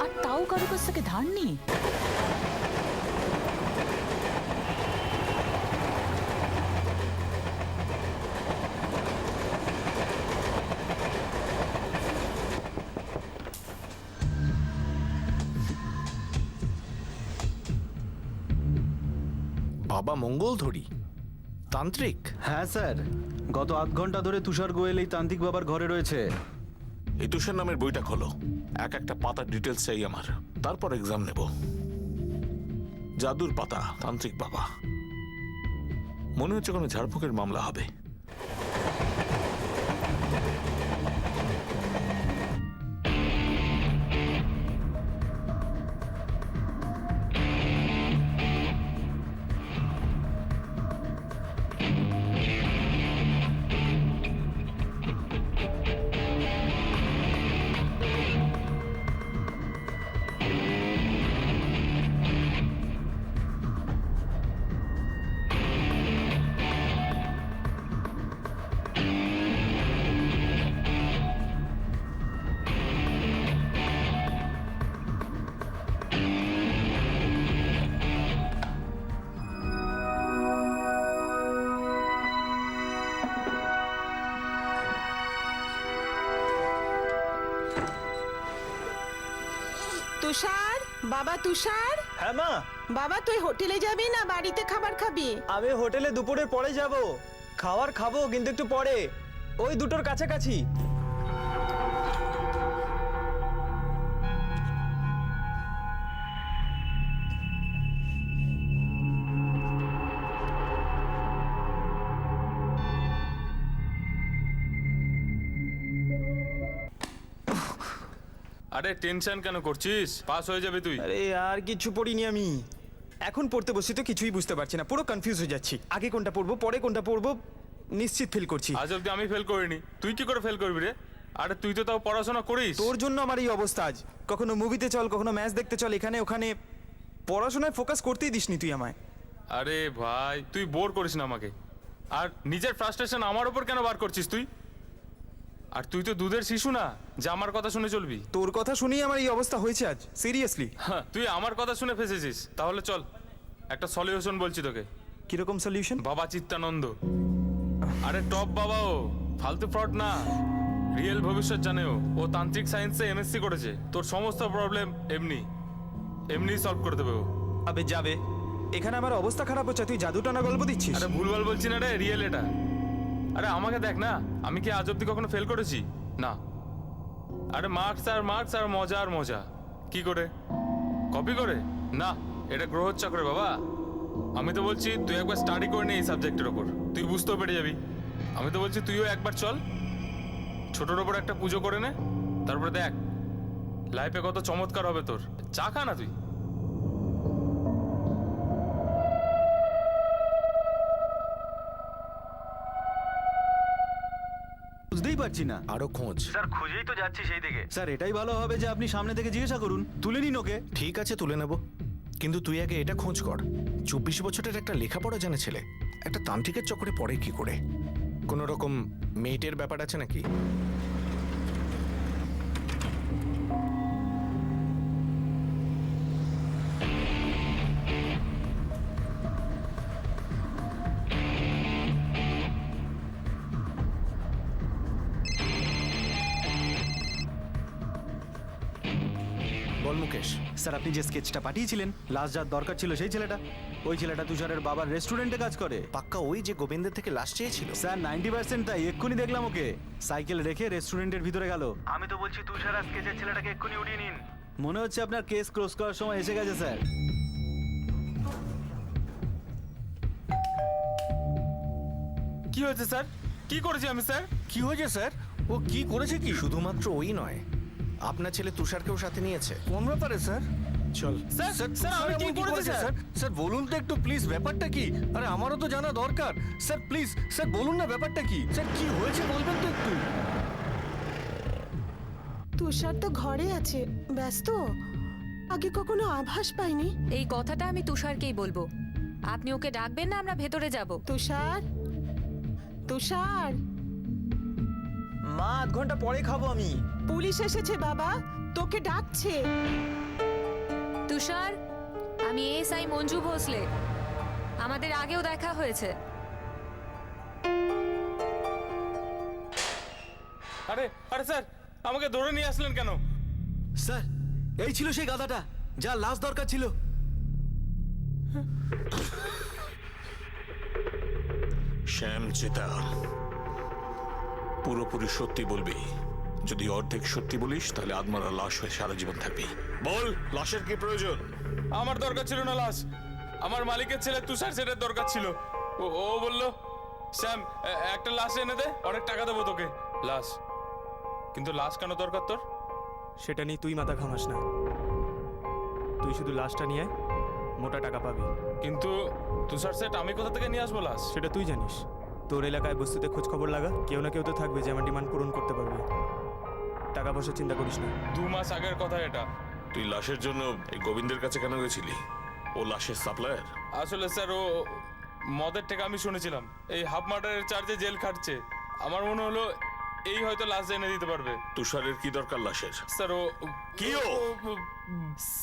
[SPEAKER 2] আর তাও কারো কাছ থেকে ধার নেই।
[SPEAKER 3] বাবা মঙ্গলধরী তান্ত্রিক?
[SPEAKER 7] হ্যাঁ স্যার, গত 8 ঘন্টা ধরে তুষার গোয়েল এই তান্ত্রিক বাবার ঘরে রয়েছে।
[SPEAKER 5] এই তুষার নামের বইটা খোলো, এক একটা পাতার ডিটেলস চাই আমার, তারপর এক্সাম নেব। জাদুর পাতা, তান্ত্রিক বাবা, মনে হচ্ছে কোনো ঝাড়ফুঁকের মামলা হবে।
[SPEAKER 12] তুষার, বাবা তুষার,
[SPEAKER 10] হ্যাঁ মা,
[SPEAKER 12] বাবা তুই হোটেলে যাবি না বাড়িতে খাবার খাবি?
[SPEAKER 10] আমি হোটেলে দুপুরের পরে যাব। খাবার খাবো কিন্তু একটু পরে, ওই 2টোর কাছাকাছি।
[SPEAKER 6] আরে টেনশন কেন করছিস? পাস হয়ে যাবে তুই।
[SPEAKER 10] আরে আর কিছু পড়িনি আমি, এখন পড়তে বসি তো কিছুই বুঝতে পারছি না, পুরো কনফিউজ হয়ে যাচ্ছি। আগে কোনটা পড়বো পরে কোনটা পড়বো নিশ্চিত ফিল করছি।
[SPEAKER 6] আজ অব্দি আমি ফেল করিনি, তুই কি করে ফেল করবি রে? আরে তুই তো তাও পড়াশোনা করিস।
[SPEAKER 10] তোর জন্য আমার এই অবস্থা আজ। কখনো মুভিতে চল, কখনো ম্যাচ দেখতে চল, এখানে ওখানে পড়াশোনায় ফোকাস করতেই দিসনি তুই আমায়।
[SPEAKER 6] আরে ভাই তুই বোর করিস না আমাকে, আর নিজের ফ্রাস্ট্রেশন আমার উপর কেন বার করছিস তুই? আর তুই তো দুধের শিশু না যে আমার কথা শুনে চলবি।
[SPEAKER 10] তোর কথা শুনেই আমার এই অবস্থা হয়েছে আজ, সিরিয়াসলি।
[SPEAKER 6] হ্যাঁ, তুই আমার কথা শুনে ফেসেছিস। তাহলে চল একটা সলিউশন বলছি তোকে।
[SPEAKER 10] কিরকম সলিউশন?
[SPEAKER 6] বাবা চিত্তানন্দ, আরে টপ বাবা, ও ফালতু ফ্রড না, রিয়েল ভবিষ্যৎ জানে ও। ও তান্ত্রিক সায়েন্সে এমএসসি করেছে, তোর সমস্ত প্রবলেম এমনি সলভ করে দেবে ও।
[SPEAKER 10] আবে যাবে, এখানে আমার অবস্থা খারাপ হচ্ছে, তুই জাদু টানা গল্প দিচ্ছিস?
[SPEAKER 6] আরে ভুলভাল বলছি না রে, রিয়েল এটা। আরে আমাকে দেখ না, আমি কি আজ অব্দি কখনো ফেল করেছি? না। আরে মার্কস আর মজা আর মজা। কি করে? কপি করে? না, এটা গ্রহচক্রে বাবা। আমি তো বলছি তুই একবার স্টাডি করে নে এই সাবজেক্টের ওপর, তুই বুঝতেও পেরে যাবি। আমি তো বলছি তুইও একবার চল, ছোটর ওপর একটা পুজো করে নে, তারপরে দেখ লাইফে কত চমৎকার হবে তোর। চা খা না তুই।
[SPEAKER 7] বুঝতেই পারছি না।
[SPEAKER 3] আরো খোঁজ।
[SPEAKER 10] স্যার খুঁজেই তো যাচ্ছি সেই দিকে।
[SPEAKER 7] স্যার এটাই ভালো হবে যে আপনি সামনে থেকে জিজ্ঞাসা করুন, তুলে নিন ওকে।
[SPEAKER 3] ঠিক আছে তুলে নেব, কিন্তু তুই আগে এটা খোঁজ কর। 24 বছরের একটা লেখাপড়া জানে ছেলে একটা তান্ত্রিকের চক্করে পড়ে কি করে? কোনো রকম মেয়েটের ব্যাপার আছে নাকি? বল মুকেশ।
[SPEAKER 7] স্যার আপনি যে স্কেচটা পাঠিয়েছিলেন লাশ যার দরকার ছিল সেই ছেলেটা, ওই ছেলেটা তুষারের বাবার রেস্টুরেন্টে কাজ করে।
[SPEAKER 3] পাক্কা ওই যে গোবিন্দের থেকে লাশ চেয়েছিল?
[SPEAKER 7] স্যার 90% তাই, এক্ষুনি দেখলাম ওকে সাইকেল রেখে রেস্টুরেন্টের ভিতরে গেল। আমি তো বলছি তুষার আর স্কেচের ছেলেটাকে এক্ষুনি উঠিয়ে নিন। মনে হচ্ছে আপনার কেস ক্লোজ করার সময় এসে গেছে স্যার।
[SPEAKER 10] কি হয়েছে স্যার? কি করেছি আমি স্যার?
[SPEAKER 3] কি হয়েছে স্যার? ও কি করেছে? কি শুধুমাত্র ওই নয়, আপনার ছেলে তুষারকেও সাথে নিয়েছে।
[SPEAKER 5] কোন ব্যাপারে স্যার?
[SPEAKER 3] চল।
[SPEAKER 10] স্যার স্যার আমি কি করেছি স্যার?
[SPEAKER 5] স্যার বলুন তো একটু প্লিজ, ব্যাপারটা কি? আরে আমারও তো জানা দরকার। স্যার প্লিজ, স্যার বলুন না ব্যাপারটা কি? স্যার কি হয়েছে বলবেন তো একটু?
[SPEAKER 12] তুষার তো ঘরে আছে, ব্যস্ত। আগে কখনো আভাস পাইনি।
[SPEAKER 8] এই কথাটা আমি তুষারকেই বলবো। আপনি ওকে ডাকবেন না, আমরা ভেতরে যাব।
[SPEAKER 12] তুষার, তুষার,
[SPEAKER 10] মা 8 ঘন্টা পরে খাবো আমি।
[SPEAKER 12] পুলিশ এসেছে বাবা, তোকে ডাকছে।
[SPEAKER 8] তুষার, আমি এসআই মঞ্জু ভোসলে, আমাদের আগেও দেখা হয়েছে।
[SPEAKER 10] আরে আরে স্যার, আমাকে ধরে নিয়ে আসলেন কেন?
[SPEAKER 7] স্যার এই ছিল সেই গাধাটা যার লাশ দরকার ছিল।
[SPEAKER 5] শ্যাম চেতা, পুরোপুরি সত্যি বলবি। যদি অর্ধেক সত্যি বলিস তাহলে আত্মারা লাশ হয়ে সারা জীবন থাকবি। বল, লাশের কি প্রয়োজন?
[SPEAKER 10] আমার দরকার ছিল না লাশ, আমার মালিকের ছেলে তুষার সেটের দরকার ছিল। ও বলল, শ্যাম একটা লাশ এনে দে, অনেক টাকা দেবো তোকে। লাশ? কিন্তু লাশ কেন দরকার তোর?
[SPEAKER 13] সেটা নিয়ে তুই মাথা ঘামাস না, তুই শুধু লাশটা নিয়ে আয়, মোটা টাকা পাবি।
[SPEAKER 10] কিন্তু তুষার সেট আমি কোথা থেকে নিয়ে আসবো লাশ?
[SPEAKER 13] সেটা তুই জানিস। তোর এলাকায় বস্তুতে খোঁজ খবর লাগা, কেউ না কেউ তো থাকবে যে আমার ডিমান্ড পূরণ করতে পারবে। টাকা পয়সা চিন্তা করিস না।
[SPEAKER 10] 2 মাস আগের কথা এটা।
[SPEAKER 5] তুই লাশের জন্য এই গোবিন্দের কাছে কেন গেছিলি? ও লাশের সাপ্লায়ার?
[SPEAKER 10] আসলে স্যার ও মদের থেকে আমি শুনেছিলাম এই হাফ মার্ডারের চার্জে জেল খাটছে। আমার মনে হলো এই হয়তো লাশ এনে দিতে পারবে।
[SPEAKER 5] তুষারের কি দরকার লাশের?
[SPEAKER 10] স্যার ও
[SPEAKER 5] কি ও?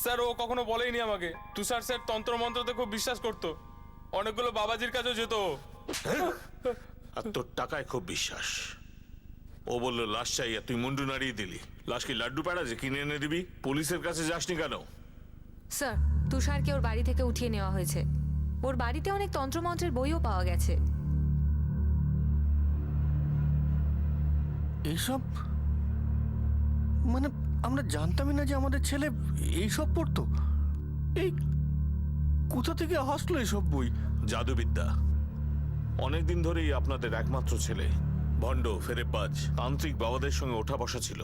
[SPEAKER 10] স্যার ও কখনো বলেইনি আমাকে। তুষার স্যার তন্ত্র মন্ত্রতে খুব বিশ্বাস করতো, অনেকগুলো বাবাজির কাছেও যেত।
[SPEAKER 5] আর তোর টাকায় খুব বিশ্বাস। ও বললো লাশ চাই আর তুই মুন্ডু নাড়িয়ে দিলি। লাশ কি লাড্ডু প্যাড়া যে কিনে এনে দিবি? পুলিশের কাছে যাসনি কেন?
[SPEAKER 8] স্যার, তুষারকে ওর বাড়ি থেকে উঠিয়ে নেওয়া হয়েছে। ওর বাড়িতে অনেক তন্ত্রমন্ত্রের বইও পাওয়া গেছে।
[SPEAKER 5] এইসব মানে আমরা জানতামই না যে আমাদের ছেলে এইসব পড়তো। এই কোথা থেকে আসলো এসব বই? জাদুবিদ্যা অনেকদিন ধরেই আপনাদের একমাত্র ছেলে ভণ্ড ফেরেববাজ তান্ত্রিক বাবাদের সঙ্গে ওঠা বসা ছিল।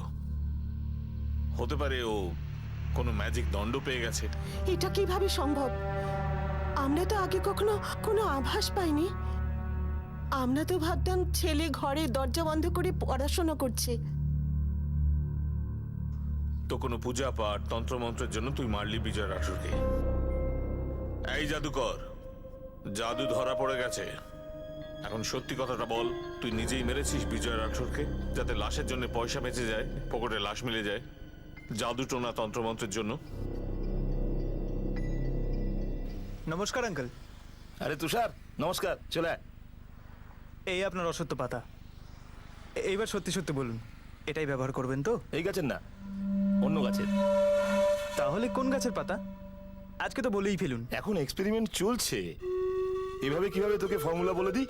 [SPEAKER 5] হতে পারে ও কোনো ম্যাজিক দণ্ড পেয়ে গেছে।
[SPEAKER 12] এটা কিভাবে সম্ভব? আমরা তো আগে কখনো কোনো আভাস পাইনি। আমরা তো ভাবতাম ছেলে ঘরে দরজা বন্ধ করে পড়াশোনা করছে।
[SPEAKER 5] তো কোনো পূজা পাঠ তন্ত্রমন্ত্রের জন্য তুই মারলি বিজয় রাঠোরকে। এই জাদুকর, জাদু ধরা পড়ে গেছে। এখন সত্যি কথাটা বল, তুই নিজেই মেরেছিস বিজয় রাঠোরকে যাতে লাশের জন্য পয়সা বেঁচে যায়, পকেটে লাশ মিলে যায় জাদু টোনা তন্ত্রমন্ত্রের জন্য?
[SPEAKER 10] নমস্কার আঙ্কেল।
[SPEAKER 5] আরে তুষার নমস্কার, চলে আয়।
[SPEAKER 13] এই আপনার অসত্য পাতা। এইবার সত্যি সত্যি বলুন, এটাই ব্যবহার করবেন তো?
[SPEAKER 5] এই গাছের না, অন্য গাছের।
[SPEAKER 13] তাহলে কোন গাছের পাতা? আজকে তো বলেই ফেলুন।
[SPEAKER 5] এখন এক্সপেরিমেন্ট চলছে, এভাবে কিভাবে তোকে ফর্মুলা বলে দিই?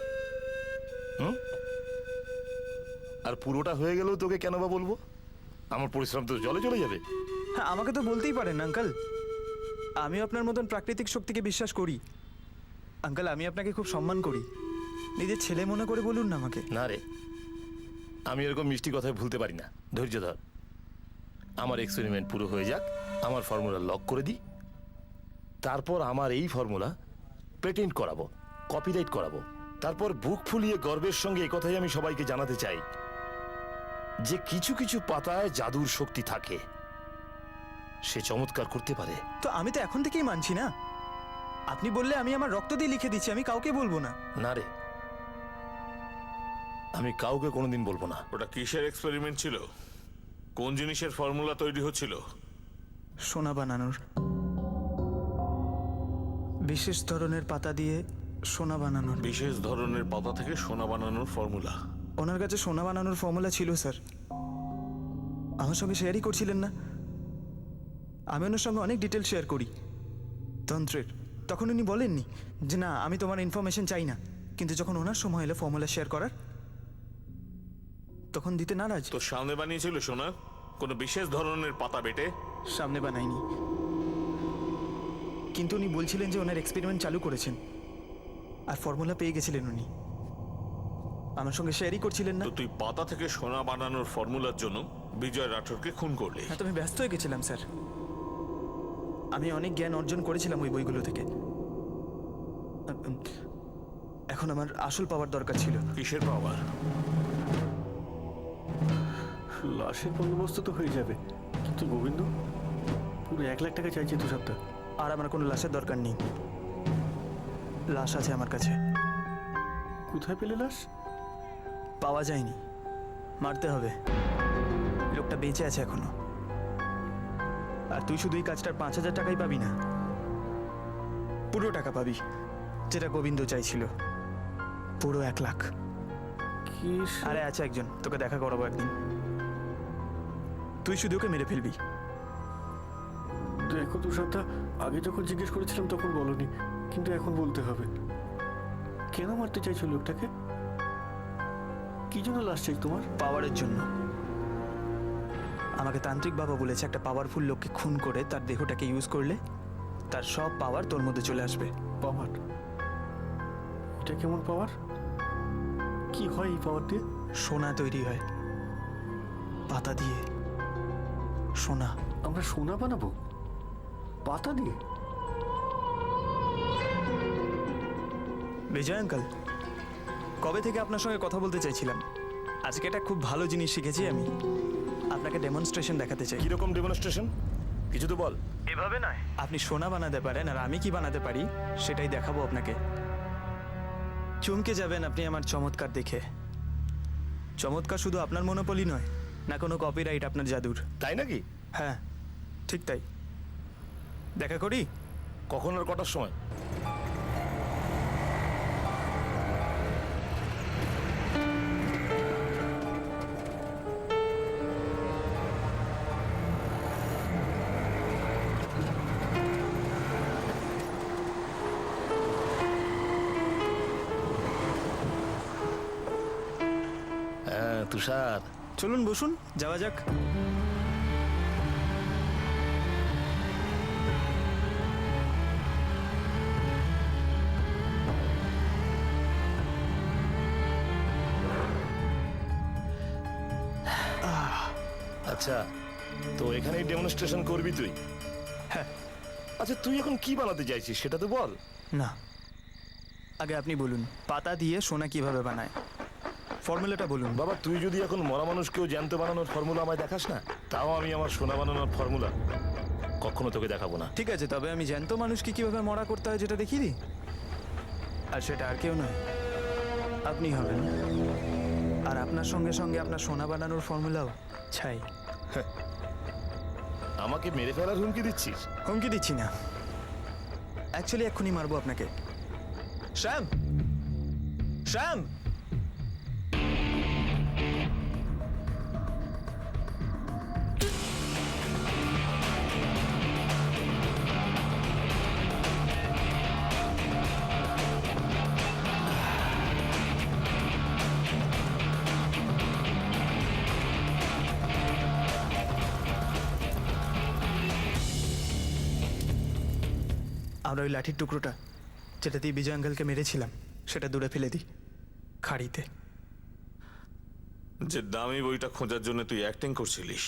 [SPEAKER 5] আর পুরোটা হয়ে গেলেও তোকে কেন বা বলবো? আমার পরিশ্রম তো জলে চলে যাবে।
[SPEAKER 13] হ্যাঁ, আমাকে তো বলতেই পারেন আঙ্কেল। আমি আপনার মতন প্রাকৃতিক শক্তিকে বিশ্বাস করি আঙ্কেল। আমি আপনাকে খুব সম্মান করি, নিজের ছেলে মনে করে বলুন না আমাকে।
[SPEAKER 5] না রে, আমি এরকম মিষ্টি কথায় ভুলতে পারি না। ধৈর্য ধর, আমার এক্সপেরিমেন্ট পুরো হয়ে যাক, আমার ফর্মুলা লক করে দিই, তারপর আমার এই ফর্মুলা পেটেন্ট করাবো, কপিরাইট করাবো। তারপর বুক ফুলিয়ে গর্বের সঙ্গে এই কথাই আমি সবাইকে জানাতে চাই যে কিছু কিছু পাতায় জাদুর শক্তি থাকে, সে চমৎকার করতে পারে।
[SPEAKER 13] তো আমি তো এখন থেকেই মানছি না। আপনি বললে আমি আমার রক্ত দিয়ে লিখে দিচ্ছি, আমি কাউকে বলবো না।
[SPEAKER 5] না রে, আমি কাউকে কোনোদিন বলবো না। ওটা কিসের এক্সপেরিমেন্ট ছিল? কোন জিনিসের ফর্মুলা তৈরি হচ্ছিল?
[SPEAKER 13] সোনা বানানোর। বিশেষ ধরনের পাতা দিয়ে সোনা বানানোর।
[SPEAKER 5] বিশেষ ধরনের পাতা থেকে সোনা বানানোর ফর্মুলা?
[SPEAKER 13] ওনার কাছে সোনা বানানোর ফর্মুলা ছিল স্যার, আমার সঙ্গে শেয়ারই করছিলেন না। আমি ওনার সঙ্গে অনেক ডিটেল শেয়ার করি তন্ত্রের। তখন উনি বলেননি যে না আমি তোমার ইনফরমেশন চাই না, কিন্তু যখন ওনার সময় এলো ফর্মুলা শেয়ার করার তখন দিতে নারাজ।
[SPEAKER 5] তোর সামনে বানিয়েছিল সোনা কোনো বিশেষ ধরনের পাতা বেটে?
[SPEAKER 13] সামনে বানাইনি, কিন্তু উনি বলছিলেন যে ওনার এক্সপেরিমেন্ট চালু করেছেন আর ফর্মুলা পেয়ে গেছিলেন উনি। আমার সঙ্গে শেয়ারই করছিলেন না।
[SPEAKER 5] তো তুই পাতা থেকে সোনা বানানোর ফর্মুলার জন্য বিজয় রাঠোরকে খুন করলি?
[SPEAKER 13] হ্যাঁ, তো আমি ব্যস্ত হয়ে গেছিলাম স্যার। আমি অনেক জ্ঞান অর্জন করেছিলাম ওই বইগুলো থেকে। এখন আমার আসল পাওয়ার দরকার ছিল।
[SPEAKER 5] কিসের পাওয়ার?
[SPEAKER 14] লাশের বন্দোবস্ত তো হয়ে যাবে, কিন্তু গোবিন্দ পুরো 1 লাখ টাকা চাইছে দু সপ্তাহ।
[SPEAKER 13] আর আমার কোনো লাশের দরকার নেই, লাশ আছে আমার কাছে।
[SPEAKER 14] কোথায় পেলে লাশ?
[SPEAKER 13] পাওয়া যায়নি, মারতে হবে। লোকটা বেঁচে আছে এখনো। আর তুই শুধু এই কাজটার 5,000 টাকাই পাবি না, পুরো টাকা পাবি, যেটা গোবিন্দ চাইছিল, পুরো 1 লাখ।
[SPEAKER 14] কি?
[SPEAKER 13] আরে আছে একজন, তোকে দেখা করাবো একদিন। তুই শুধু ওকে মেরে ফেলবি।
[SPEAKER 14] দেখো দু সপ্তাহ আগে যখন জিজ্ঞেস করেছিলাম তখন বলনি, কিন্তু এখন বলতে হবে। কেন মারতে চাইছো লোকটাকে? কি জন্য লাশ চাই তোমার?
[SPEAKER 13] পাওয়ারের জন্য। আমাকে তান্ত্রিক বাবা বলেছে একটা পাওয়ারফুল লোককে খুন করে তার দেহটাকে ইউজ করলে তার সব পাওয়ার তোর মধ্যে চলে আসবে।
[SPEAKER 14] পাওয়ার? এটা কেমন পাওয়ার? কি হয় এই পাওয়ার দিয়ে?
[SPEAKER 13] সোনা তৈরি হয় পাতা দিয়ে। সোনা।
[SPEAKER 14] আমরা সোনা বানাবো পাতা দিয়ে?
[SPEAKER 13] বিজয় আঙ্কাল, কবে থেকে আপনার সঙ্গে কথা বলতে চাইছিলাম। আজকে একটা খুব ভালো জিনিস শিখেছি আমি, আপনাকে ডেমনস্ট্রেশন দেখাতে চাই।
[SPEAKER 5] কিরকম ডেমনস্ট্রেশন? কিছু তো বল।
[SPEAKER 13] এভাবে নয়, আপনি সোনা বানাতে পারেন আর আমি কি বানাতে পারি সেটাই দেখাবো আপনাকে। চমকে যাবেন আপনি আমার চমৎকার দেখে। চমৎকার শুধু আপনার মনোপলি নয়, না কোনো কপিরাইট আপনার জাদুর।
[SPEAKER 5] তাই নাকি?
[SPEAKER 13] হ্যাঁ ঠিক তাই। দেখা করি?
[SPEAKER 5] কখন আর কটার সময়? হ্যাঁ তুষার,
[SPEAKER 13] চলুন বসুন, যাওয়া যাক।
[SPEAKER 5] আচ্ছা তো এখানেই ডেমনস্ট্রেশন করবি তুই?
[SPEAKER 13] হ্যাঁ।
[SPEAKER 5] আচ্ছা তুই এখন কি বানাতে চাইছিস সেটা তো বল।
[SPEAKER 13] না, আগে আপনি বলুন পাতা দিয়ে সোনা কিভাবে বানায়, ফর্মুলাটা বলুন।
[SPEAKER 5] বাবা তুই যদি এখন মরা মানুষকেও জ্যান্ত বানানোর ফর্মুলা আমায় দেখাস না, তাও আমি আমার সোনা বানানোর ফর্মুলা কখনো তোকে দেখাবো না।
[SPEAKER 13] ঠিক আছে, তবে আমি জ্যান্ত মানুষকে কিভাবে মরা করতে হয় যেটা দেখিয়ে দিই। আর সেটা আর কেউ নয়, আপনি হবেন। আর আপনার সঙ্গে সঙ্গে আপনার সোনা বানানোর ফর্মুলাও ছাই।
[SPEAKER 5] আমাকে মেরে ফেলার হুমকি দিচ্ছিস?
[SPEAKER 13] হুমকি দিচ্ছি না, অ্যাকচুয়ালি এক্ষুনি মারবো আপনাকে। শ্যাম, শ্যাম! আমরা ওই লাঠির টুকরোটা যেটা দিয়ে বিজয় আঙ্কেলকে মেরেছিলাম সেটা দূরে ফেলে দিই, খাড়িতে।
[SPEAKER 5] যে দামি বইটা খোঁজার জন্য তুই অ্যাক্টিং করছিলিস,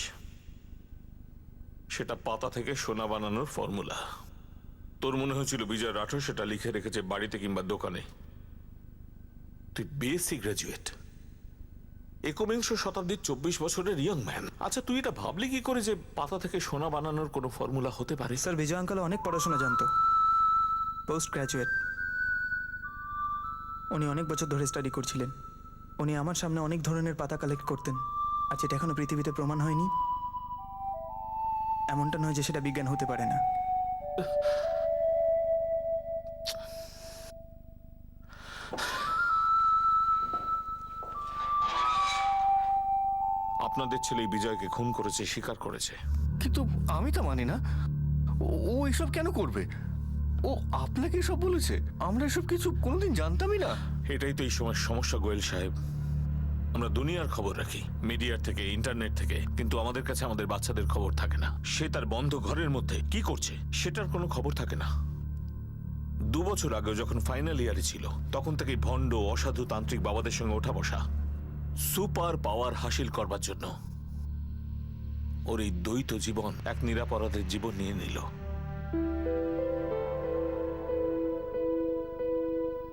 [SPEAKER 5] সেটা পাতা থেকে সোনা বানানোর ফর্মুলা। তোর মনে হয়েছিল বিজয় রাঠোর সেটা লিখে রেখেছে বাড়িতে কিংবা দোকানে। তুই বিএসসি গ্রাজুয়েট, 21 শতাব্দীর 24 বছরের ইয়ং ম্যান। আচ্ছা তুই এটা ভাবলি কি করে যে পাতা থেকে সোনা বানানোর কোনো ফর্মুলা হতে পারে?
[SPEAKER 13] স্যার বিজয় আঙ্কেল অনেক পড়াশোনা জানতো, পোস্ট গ্র্যাজুয়েট। উনি অনেক বছর ধরে স্টাডি করছিলেন। উনি আমার সামনে অনেক ধরনের পাতা কালেক্ট করতেন, আর যেটা এখনো পৃথিবীতে প্রমাণ হয়নি এমনটা নয় যে সেটা বিজ্ঞান হতে পারে না।
[SPEAKER 5] আপনার
[SPEAKER 3] আমাদের ছেলে বিজয়কে খুন করেছে, স্বীকার করেছে।
[SPEAKER 14] কিন্তু আমি তা মানি না। ও এসব কেন করবে? ও আপনাকে এসব বলেছে? আমরা এসব কিছু কোনোদিন জানতামই না।
[SPEAKER 3] এটাই তো এই সময় সমস্যা গোয়েল সাহেব। আমরা দুনিয়ার খবর রাখি, মিডিয়ার থেকে, ইন্টারনেট থেকে, কিন্তু আমাদের কাছে আমাদের বাচ্চাদের খবর থাকে না। সে তার বন্ধ ঘরের মধ্যে কি করছে সেটার কোনো খবর থাকে না। 2 বছর আগে যখন ফাইনাল ইয়ারে ছিল, তখন থেকে ভণ্ড অসাধু তান্ত্রিক বাবাদের সঙ্গে ওঠা বসা, সুপার পাওয়ার হাসিল করবার জন্য ওর এই দ্বৈত জীবন এক নিরাপরাধের জীবন নিয়ে নিল।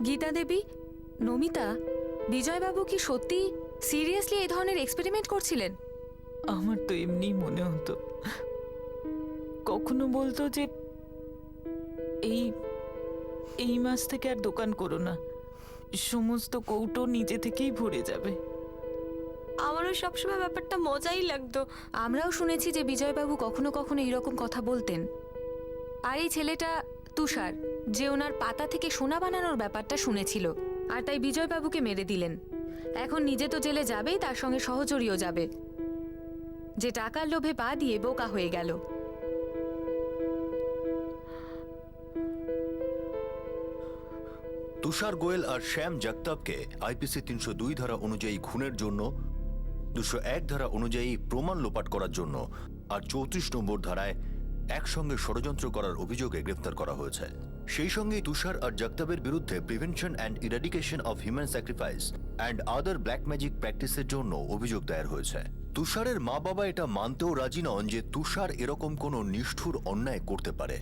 [SPEAKER 8] গীতা দেবী, নমিতা, বিজয়বাবু কি সত্যি সিরিয়াসলি এই ধরনের এক্সপেরিমেন্ট করছিলেন?
[SPEAKER 2] আমার তো এমনি মনে হতো। কখনো বলতো যে এই মাস থেকে আর দোকান করো না, সমস্ত কৌটো নিজে থেকেই ভরে যাবে।
[SPEAKER 11] আমারও সবসময় ব্যাপারটা মজাই লাগতো।
[SPEAKER 8] আমরাও শুনেছি যে বিজয়বাবু কখনো কখনো এইরকম কথা বলতেন। আর এই ছেলেটা তুষার, যে ওনার পাতা থেকে সোনা বানানোর ব্যাপারটা শুনেছিল, আর তাই বিজয়বাবুকে মেরে দিলেন। এখন নিজে তো জেলে যাবেই, তার সঙ্গে সহচরীও যাবে, যে টাকার লোভে পা দিয়ে বোকা হয়ে গেল।
[SPEAKER 1] তুষার গোয়েল আর শ্যাম জগতাপকে আইপিসি 302 ধারা অনুযায়ী খুনের জন্য, 201 ধারা অনুযায়ী প্রমাণ লোপাট করার জন্য আর 34 নম্বর ধারায় একসঙ্গে ষড়যন্ত্র করার অভিযোগে গ্রেফতার করা হয়েছে। সেই সঙ্গে তুষার আর জগতাপের বিরুদ্ধে prevention and eradication of human sacrifice and other black magic প্র্যাকটিসের জন্য অভিযোগ দায়ের হয়েছে। তুষারের মা বাবা এটা মানতেও রাজি নন যে তুষার এরকম কোনো নিষ্ঠুর অন্যায় করতে পারে।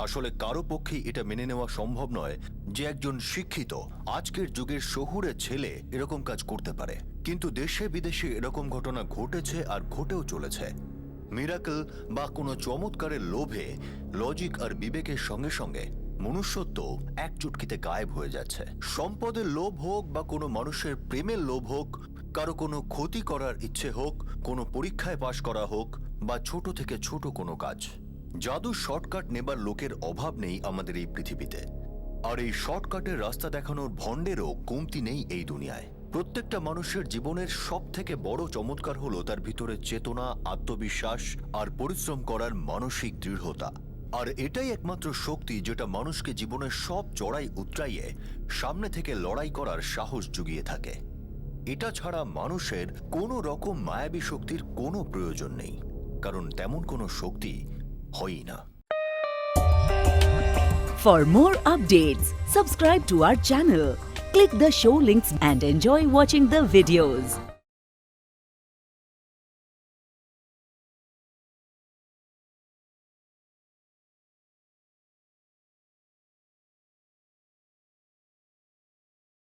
[SPEAKER 1] আসলে কারো পক্ষেই এটা মেনে নেওয়া সম্ভব নয় যে একজন শিক্ষিত আজকের যুগের শহুরে ছেলে এরকম কাজ করতে পারে। কিন্তু দেশে বিদেশে এরকম ঘটনা ঘটেছে আর ঘটেও চলেছে। মিরাকল বা কোনো চমৎকারের লোভে লজিক আর বিবেকের সঙ্গে সঙ্গে মনুষ্যত্ব এক চুটকিতে গায়েব হয়ে যাচ্ছে। সম্পদের লোভ হোক বা কোনো মানুষের প্রেমের লোভ হোক, কারো কোনো ক্ষতি করার ইচ্ছে হোক, কোনো পরীক্ষায় পাশ করা হোক বা ছোট থেকে ছোট কোনো কাজ, জাদুর শর্টকাট নেবার লোকের অভাব নেই আমাদের এই পৃথিবীতে। আর এই শর্টকাটের রাস্তা দেখানোর ভণ্ডেরও কমতি নেই এই দুনিয়ায়। প্রত্যেকটা মানুষের জীবনের সব থেকে বড় চমৎকার হলো তার ভিতরে চেতনা, আত্মবিশ্বাস আর পরিশ্রম করার মানসিক দৃঢ়তা। আর এটাই একমাত্র শক্তি যেটা মানুষকে জীবনের সব চড়াই উতরাইয়ে সামনে থেকে লড়াই করার সাহস জুগিয়ে থাকে। এটা ছাড়া মানুষের কোনো রকম মায়াবী শক্তির কোনো প্রয়োজন নেই, কারণ তেমন কোনো শক্তি হয়ই না।
[SPEAKER 15] For more updates, subscribe to our channel, click the show links and enjoy watching the videos.